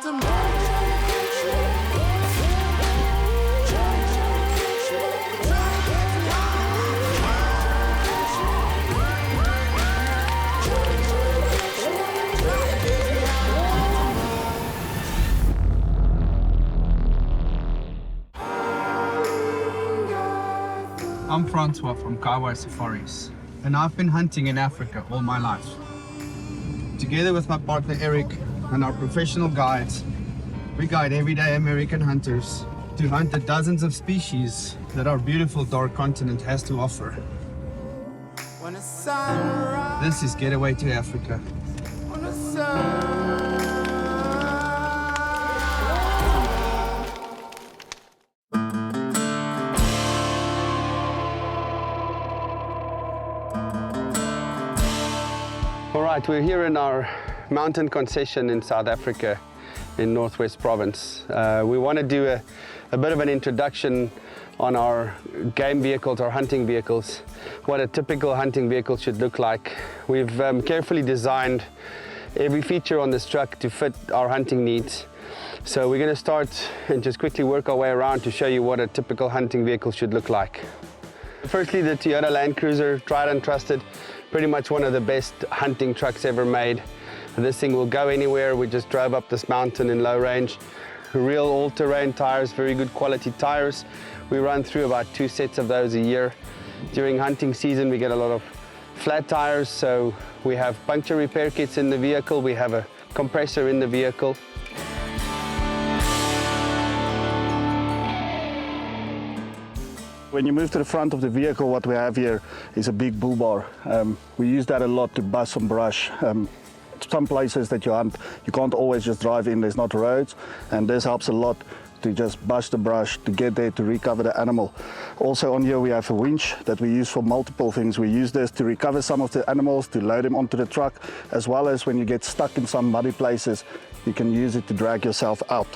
I'm Francois from Kawa Safaris, and I've been hunting in Africa all my life. Together with my partner Eric and our professional guides, we guide everyday American hunters to hunt the dozens of species that our beautiful dark continent has to offer. This is Getaway to Africa. All right, we're here in our mountain concession in South Africa, in Northwest Province. We want to do a bit of an introduction on our game vehicles, our hunting vehicles, what a typical hunting vehicle should look like. We've carefully designed every feature on this truck to fit our hunting needs. So we're going to start and just quickly work our way around to show you what a typical hunting vehicle should look like. Firstly, the Toyota Land Cruiser, tried and trusted, pretty much one of the best hunting trucks ever made. This thing will go anywhere. We just drove up this mountain in low range. Real all-terrain tires, very good quality tires. We run through about 2 sets of those a year. During hunting season, we get a lot of flat tires, so we have puncture repair kits in the vehicle. We have a compressor in the vehicle. When you move to the front of the vehicle, what we have here is a big bull bar. We use that a lot to bust some brush. Some places that you hunt, you can't always just drive in, there's not roads, and this helps a lot to just bust the brush to get there to recover the animal. Also on here we have a winch that we use for multiple things. We use this to recover some of the animals, to load them onto the truck, as well as when you get stuck in some muddy places, you can use it to drag yourself out.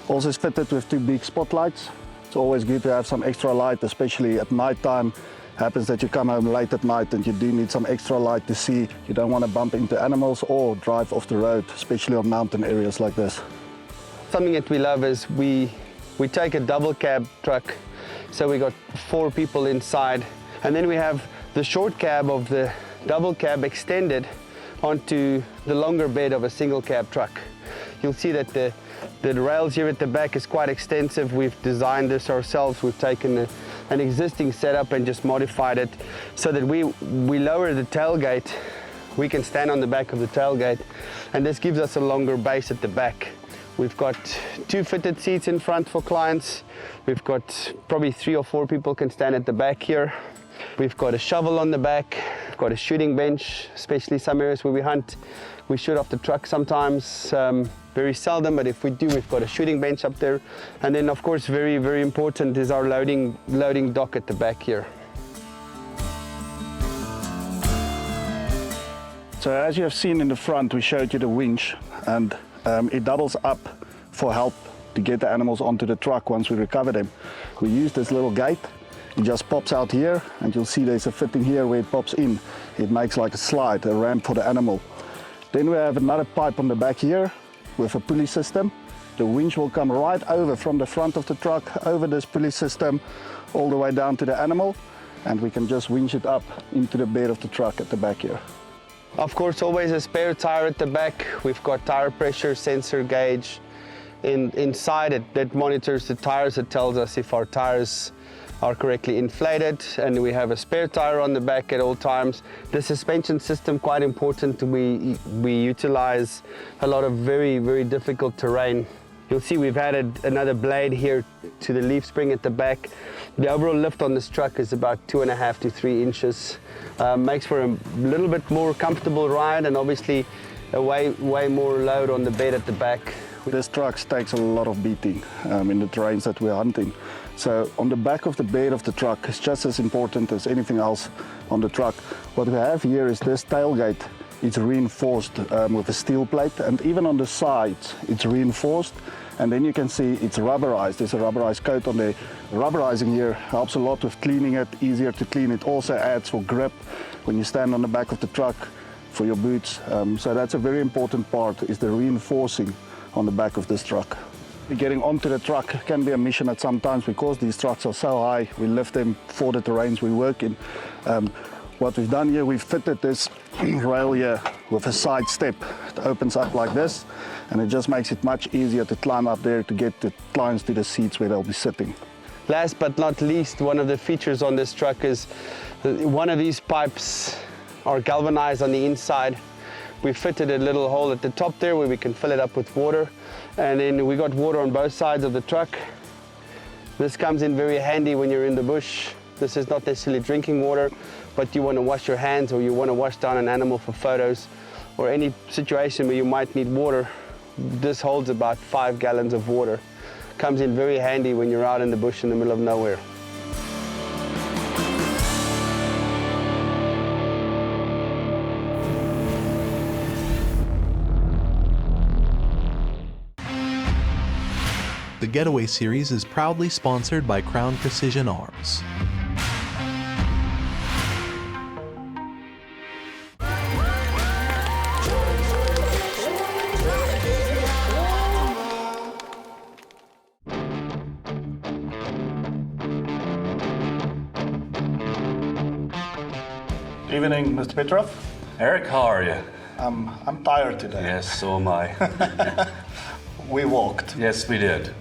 Also it's fitted with 2 big spotlights. It's always good to have some extra light, especially at night time. Happens that you come home late at night and you do need some extra light to see. You don't want to bump into animals or drive off the road, especially on mountain areas like this. Something that we love is we take a double cab truck, so we got 4 people inside, and then we have the short cab of the double cab extended onto the longer bed of a single cab truck. You'll see that the rails here at the back is quite extensive. We've designed this ourselves. We've taken an existing setup and just modified it so that we lower the tailgate. We can stand on the back of the tailgate, and this gives us a longer base at the back. We've got 2 fitted seats in front for clients. We've got probably 3 or 4 people can stand at the back here. We've got a shovel on the back. We've got a shooting bench, especially some areas where we hunt. We shoot off the truck sometimes, very seldom, but if we do, we've got a shooting bench up there. And then of course, very, very important is our loading dock at the back here. So as you have seen in the front, we showed you the winch, and it doubles up for help to get the animals onto the truck once we recover them. We use this little gate. It just pops out here, and you'll see there's a fitting here where it pops in. It makes like a slide, a ramp for the animal. Then we have another pipe on the back here with a pulley system. The winch will come right over from the front of the truck, over this pulley system, all the way down to the animal, and we can just winch it up into the bed of the truck at the back here. Of course, always a spare tire at the back. We've got tire pressure sensor gauge inside it that monitors the tires. It tells us if our tires are correctly inflated, and we have a spare tire on the back at all times. The suspension system, quite important. We utilize a lot of very, very difficult terrain. You'll see we've added another blade here to the leaf spring at the back. The overall lift on this truck is about 2.5 to 3 inches. Makes for a little bit more comfortable ride, and obviously a way more load on the bed at the back. This truck takes a lot of beating in the terrains that we're hunting. So on the back of the bed of the truck is just as important as anything else on the truck. What we have here is this tailgate. It's reinforced with a steel plate, and even on the sides it's reinforced. And then you can see it's rubberized. There's a rubberized coat on there. Rubberizing here helps a lot with cleaning it, easier to clean. It also adds for grip when you stand on the back of the truck for your boots. So that's a very important part, is the reinforcing on the back of this truck. Getting onto the truck can be a mission at some times because these trucks are so high. We lift them for the terrains we work in. What we've done here, we've fitted this rail here with a side step. It opens up like this, and it just makes it much easier to climb up there to get the clients to the seats where they'll be sitting. Last but not least, one of the features on this truck is one of these pipes are galvanized on the inside. We fitted a little hole at the top there where we can fill it up with water, and then we got water on both sides of the truck. This comes in very handy when you're in the bush. This is not necessarily drinking water, but you want to wash your hands or you want to wash down an animal for photos or any situation where you might need water. This holds about 5 gallons of water. Comes in very handy when you're out in the bush in the middle of nowhere. The Getaway series is proudly sponsored by Crown Precision Arms. Evening, Mr. Petrov. Eric, how are you? I'm tired today. Yes, so am I. We walked. Yes, we did.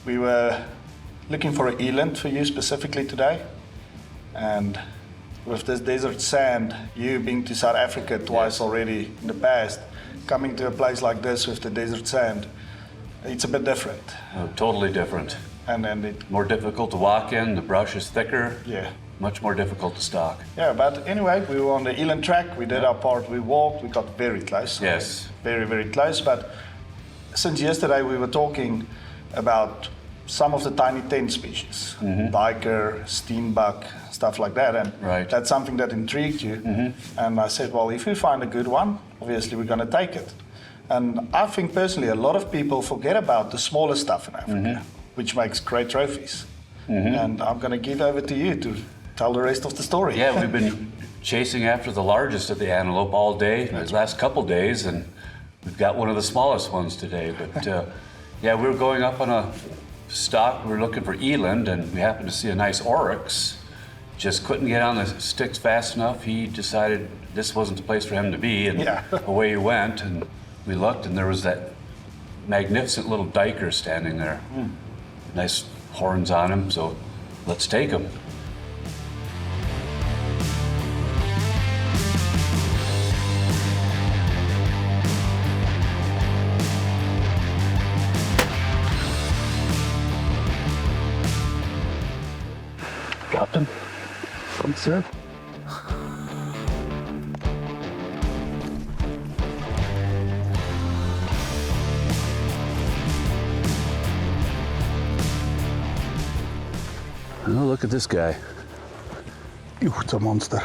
We were looking for an eland for you specifically today, and with this desert sand, you being to South Africa twice already in the past, coming to a place like this with the desert sand, it's a bit different. Oh, totally different. And it, More difficult to walk in, the brush is thicker. yeah. Much more difficult to stalk. Yeah, but anyway, we were on the eland track, we did our part, we walked, we got very close. Yes. Very, very close, but since yesterday we were talking about some of the tiny tent species, duiker, steenbok, stuff like that, and Right. that's something that intrigued you. And I said, well, if we find a good one, obviously we're going to take it. And I think personally a lot of people forget about the smaller stuff in Africa, which makes great trophies. And I'm going to give over to you to tell the rest of the story. Yeah, we've been chasing after the largest of the antelope all day, the last couple days, and we've got one of the smallest ones today. But yeah, we were going up on a stalk, we were looking for eland, and we happened to see a nice oryx. Just couldn't get on the sticks fast enough. He decided this wasn't the place for him to be, and Yeah. away he went. And we looked, and there was that magnificent little duiker standing there. Nice horns on him, so let's take him. Captain. Thanks, sir. Oh, look at this guy. Ew, it's a monster.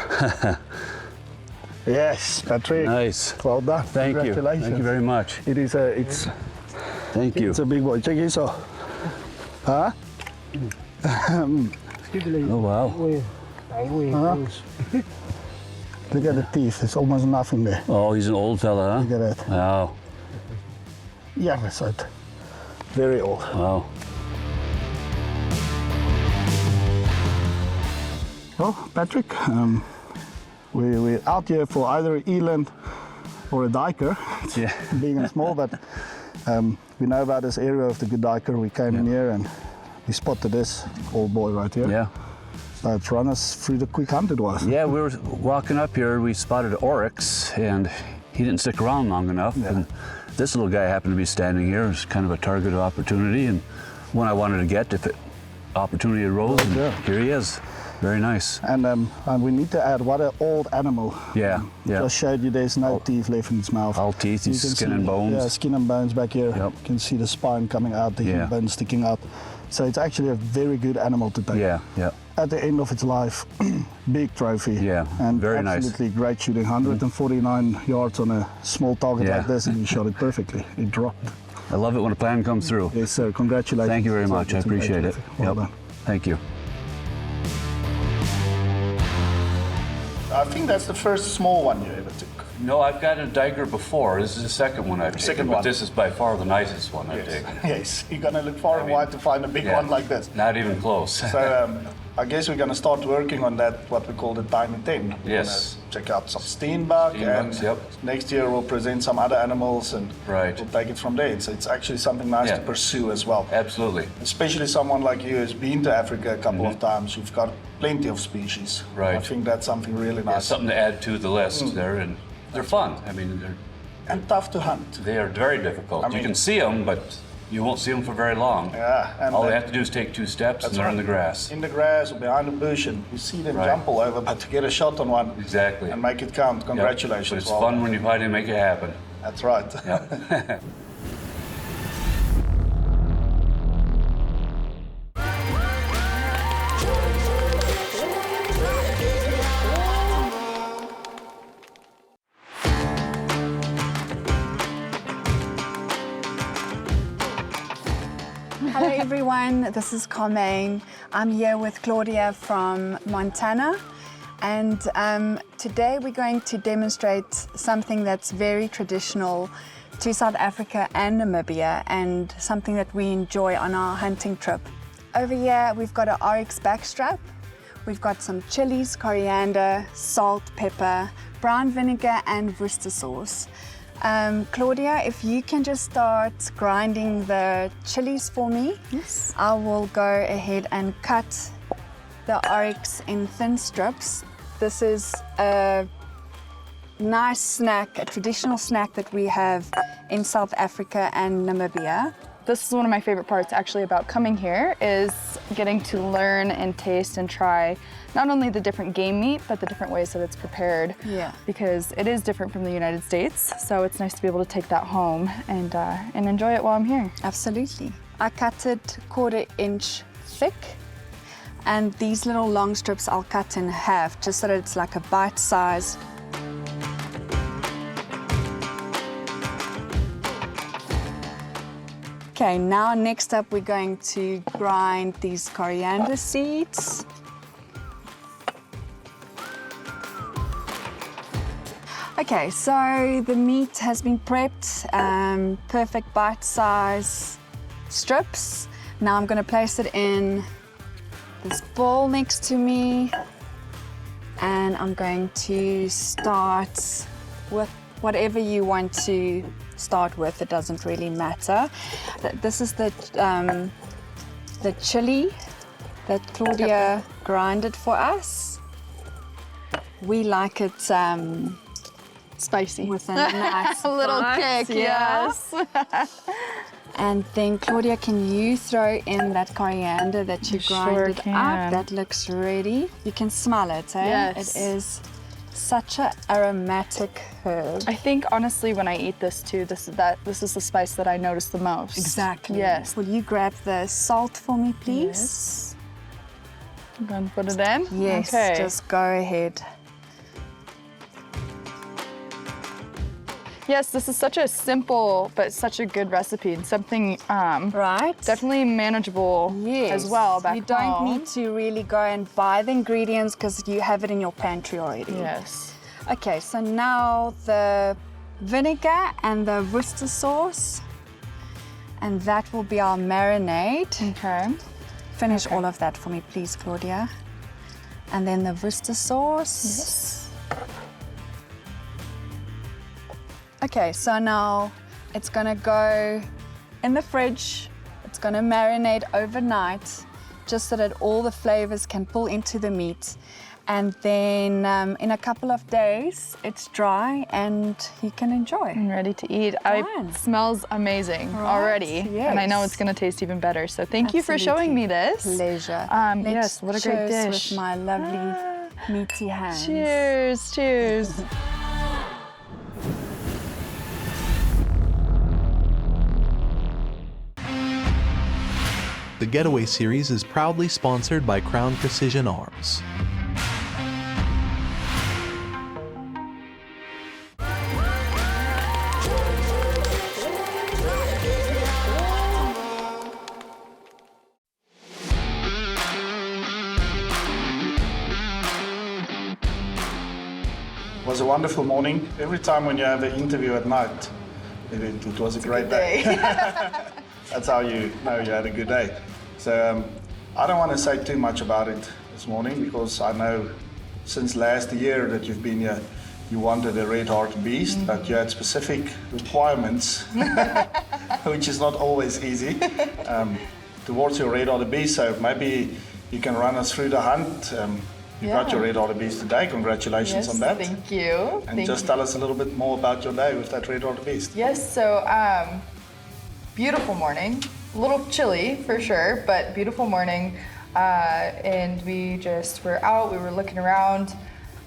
Yes, Patrick. Nice. Well done. Thank you. Congratulations. Thank you very much. It is a, it's Thank you. a big boy. Check this out. Huh? Oh, wow. Look at the teeth. There's almost nothing there. Oh, he's an old fella, Look huh? at that. Wow. Yeah, that's it. Very old. Wow. Well, Patrick, we're out here for either an eland or a duiker. Yeah. Being a small, but we know about this area of the good duiker. We came in here and we spotted this old boy right here. Yeah. It's run us through the quick hunt it was. Yeah, we were walking up here, we spotted oryx, and he didn't stick around long enough. Yeah. And this little guy happened to be standing here. It was kind of a target opportunity, and one I wanted to get if it opportunity arose. And yeah. here he is. Very nice. And we need to add what an old animal. Yeah, yeah. Just showed you there's no teeth left in its mouth. All teeth, You he's can skin see- and bones. Yeah, skin and bones back here. Yep. You can see the spine coming out, the Yeah. bone sticking out. So it's actually a very good animal to take. Yeah, yeah. At the end of its life, big trophy. Yeah, and very nice. absolutely great shooting. 149 yards on a small target Yeah. like this, and he shot it perfectly. It dropped. I love it when a plan comes through. Yes, sir. Congratulations. Thank you very much. I It's a great appreciate it. trophy. Well done. Thank you. I think that's the first small one you ever took. No, I've got a diker before. This is the second one I've taken, Second but one. this is by far the nicest one I've taken. Yes, you're gonna look far and wide to find a big Yeah, one like this. Not even close. So I guess we're gonna start working on that, what we call the tiny 10. We're Yes. gonna check out some steenbok, and Steenboks, yep. next year we'll present some other animals, and Right. we'll take it from there. So it's actually something nice Yeah. to pursue as well. Absolutely. Especially someone like you who's been to Africa a couple of times, you've got plenty of species. Right. I think that's something really Yeah, nice. something to add to the list there, and they're fun. I mean, And tough to hunt. they are very difficult. I You mean- can see them, but you won't see them for very long. Yeah, and All they have to do is take 2 steps, and they're in the grass. In the grass or behind a bush, and you see them Right. jump all over, but to get a shot on one Exactly. and make it count, Yep. congratulations. But it's Well, fun when you finally make it happen. That's right. Yep. Hello everyone, this is Carmaine. I'm here with Claudia from Montana, and today we're going to demonstrate something that's very traditional to South Africa and Namibia, and something that we enjoy on our hunting trip. Over here we've got an oryx backstrap, we've got some chilies, coriander, salt, pepper, brown vinegar and Worcester sauce. Claudia, if you can just start grinding the chilies for me. Yes. I will go ahead and cut the oryx in thin strips. This is a nice snack, a traditional snack that we have in South Africa and Namibia. This is one of my favorite parts actually about coming here, is getting to learn and taste and try not only the different game meat, but the different ways that it's prepared. Yeah. Because it is different from the United States, so it's nice to be able to take that home and enjoy it while I'm here. Absolutely. I cut it 1/4 inch thick, and these little long strips I'll cut in half just so that it's like a bite size. Okay, now next up we're going to grind these coriander seeds. Okay, so the meat has been prepped, perfect bite size strips. Now I'm going to place it in this bowl next to me, and I'm going to start with whatever you want to start with. It doesn't really matter. This is the chili that Claudia grinded for us. We like it Spicy. with a nice A little bite, kick, yeah. yes. And then Claudia, can you throw in that coriander that you Sure grinded can. up? That looks ready. You can smell it, eh? Yes. It is such an aromatic herb. I think honestly when I eat this too, this is the spice that I notice the most. Exactly. Yes. Will you grab the salt for me, please? Yes. I'm going to put it in? Yes, Okay. just go ahead. Yes, this is such a simple but such a good recipe, and something Right? definitely manageable Yes. as well back You don't home. need to really go and buy the ingredients because you have it in your pantry already. Yes. Okay, so now the vinegar and the Worcester sauce, and that will be our marinade. Okay. Finish all of that for me, please, Claudia. And then the Worcester sauce. Yes. Okay, so now it's gonna go in the fridge. It's gonna marinate overnight, just so that all the flavors can pull into the meat. And then in a couple of days, it's dry and you can enjoy. I'm ready to eat. Fine. It smells amazing Right, already, and I know yes. it's going to taste even better. So thank you for showing me this. Pleasure. Yes, what a great cheers dish. with my lovely meaty hands. Cheers, cheers. The Getaway series is proudly sponsored by Crown Precision Arms. was a wonderful morning. Every time when you have an interview at night, it was a great day. That's how you know you had a good day. So I don't want to say too much about it this morning because I know since last year that you've been here, you wanted a red Hartebeest, but you had specific requirements, which is not always easy, towards your red Hartebeest. So maybe you can run us through the hunt. You got your red Hartebeest today. Congratulations on that. Thank you. And just tell us a little bit more about your day with that red Hartebeest. Yes, so beautiful morning. A little chilly for sure, but beautiful morning. And we just were out, we were looking around,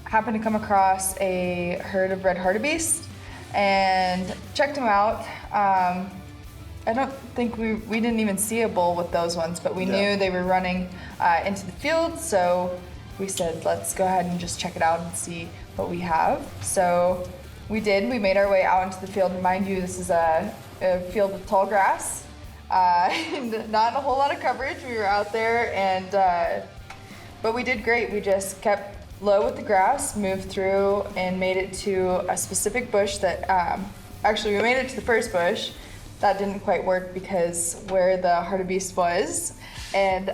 happened to come across a herd of red Hartebeest and checked them out. I don't think we didn't even see a bull with those ones, but we knew they were running into the field, so we said, let's go ahead and just check it out and see what we have. So we did, we made our way out into the field. And mind you, this is a field with tall grass, and not a whole lot of coverage. We were out there and, but we did great. We just kept low with the grass, moved through and made it to a specific bush that, actually we made it to the first bush. That didn't quite work because where the Hartebeest was and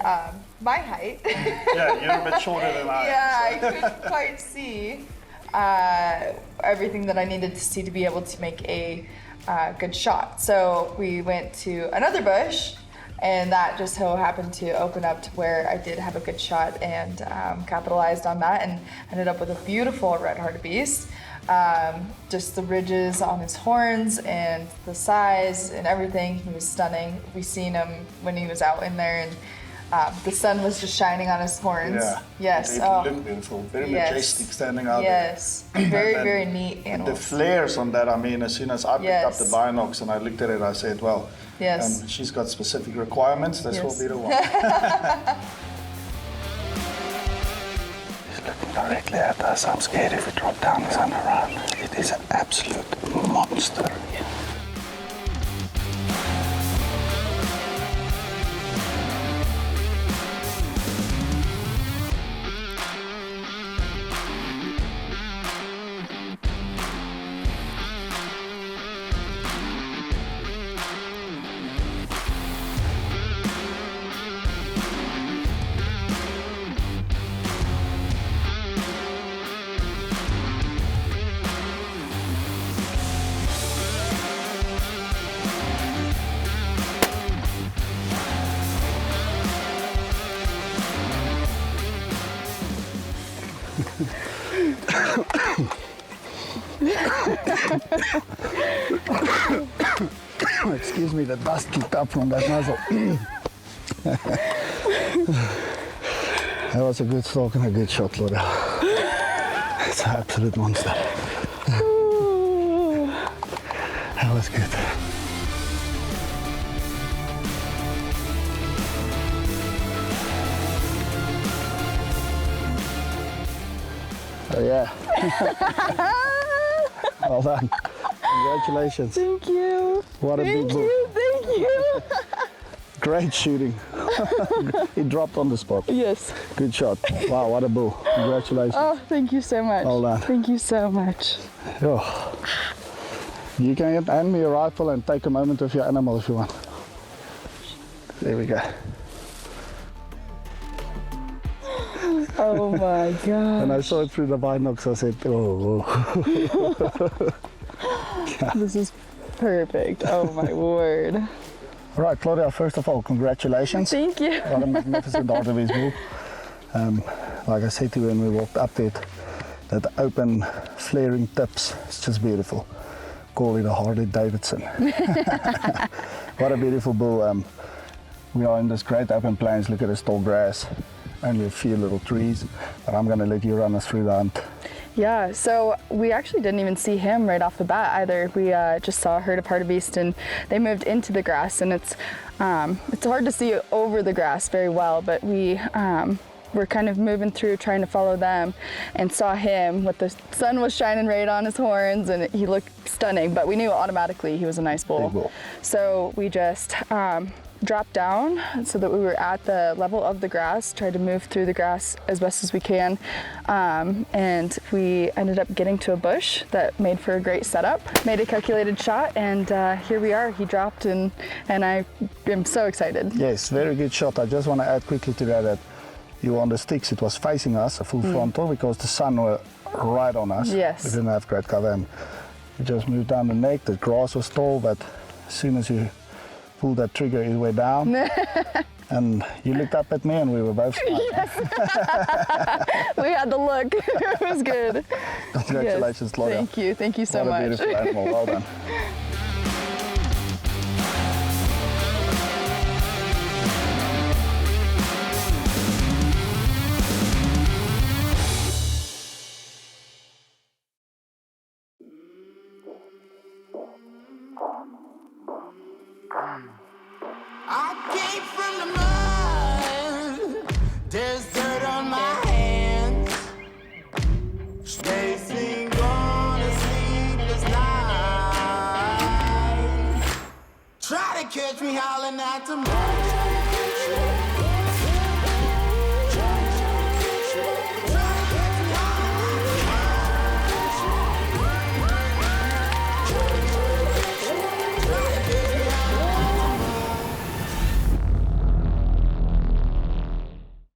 my height. Yeah, you're a bit shorter than I am. Yeah, I couldn't quite see everything that I needed to see to be able to make a good shot. So we went to another bush, and that just so happened to open up to where I did have a good shot and capitalized on that and ended up with a beautiful red Hartebeest. Just the ridges on his horns and the size and everything, he was stunning. We seen him when he was out in there, and the sun was just shining on his horns. Yeah. Yes. It looked beautiful, very majestic standing out yes. there. Very, very neat animal. The flares on that, I mean, as soon as I picked up the binocs and I looked at it, I said, well, she's got specific requirements, this will be the one. He's looking directly at us. I'm scared if we drop down, he's gonna run. It is an absolute monster. Excuse me, the dust kicked up from that muzzle. That was a good stalk and a good shot, Laura. It's an absolute monster. That was good. Oh yeah. Well done. Congratulations. Thank you. What a big bull. Thank you. Great shooting. He dropped on the spot. Yes. Good shot. Wow, what a bull. Congratulations. Oh, thank you so much. Well done. Thank you so much. Oh. You can hand me a rifle and take a moment of your animal if you want. There we go. Oh my God. When I saw it through the binocs, I said, oh. This is perfect. Oh my word. All right, Claudia, first of all, congratulations. Thank you. What a magnificent Hartebeest bull. Like I said to you when we walked up to it, that open flaring tips, it's just beautiful. Call it a Harley Davidson. What a beautiful bull. We are in this great open plains. Look at this tall grass. Only a few little trees, but I'm gonna let you run us through the hunt. Yeah, so we actually didn't even see him right off the bat either. We just saw a herd of Hartebeest and they moved into the grass, and it's hard to see over the grass very well, but we were kind of moving through trying to follow them and saw him with the sun was shining right on his horns and he looked stunning, but we knew automatically he was a nice bull. Big bull. So we just dropped down so that we were at the level of the grass, tried to move through the grass as best as we can, and we ended up getting to a bush that made for a great setup, made a calculated shot, and here we are. He dropped, and I am so excited. Yes, very good shot. I just want to add quickly to that that you were on the sticks, it was facing us, a full frontal, because the sun was right on us. Yes. We didn't have great cover, and we just moved down the neck. The grass was tall, but as soon as you pulled that trigger, it went down. And you looked up at me, and we were both smiling. We had the look. It was good. Congratulations, Yes. Claudia. Thank you so What a much. beautiful animal, well done. I came from the mud, there's dirt on my hands. Chasing on a sleepless night. Try to catch me howling at the moon.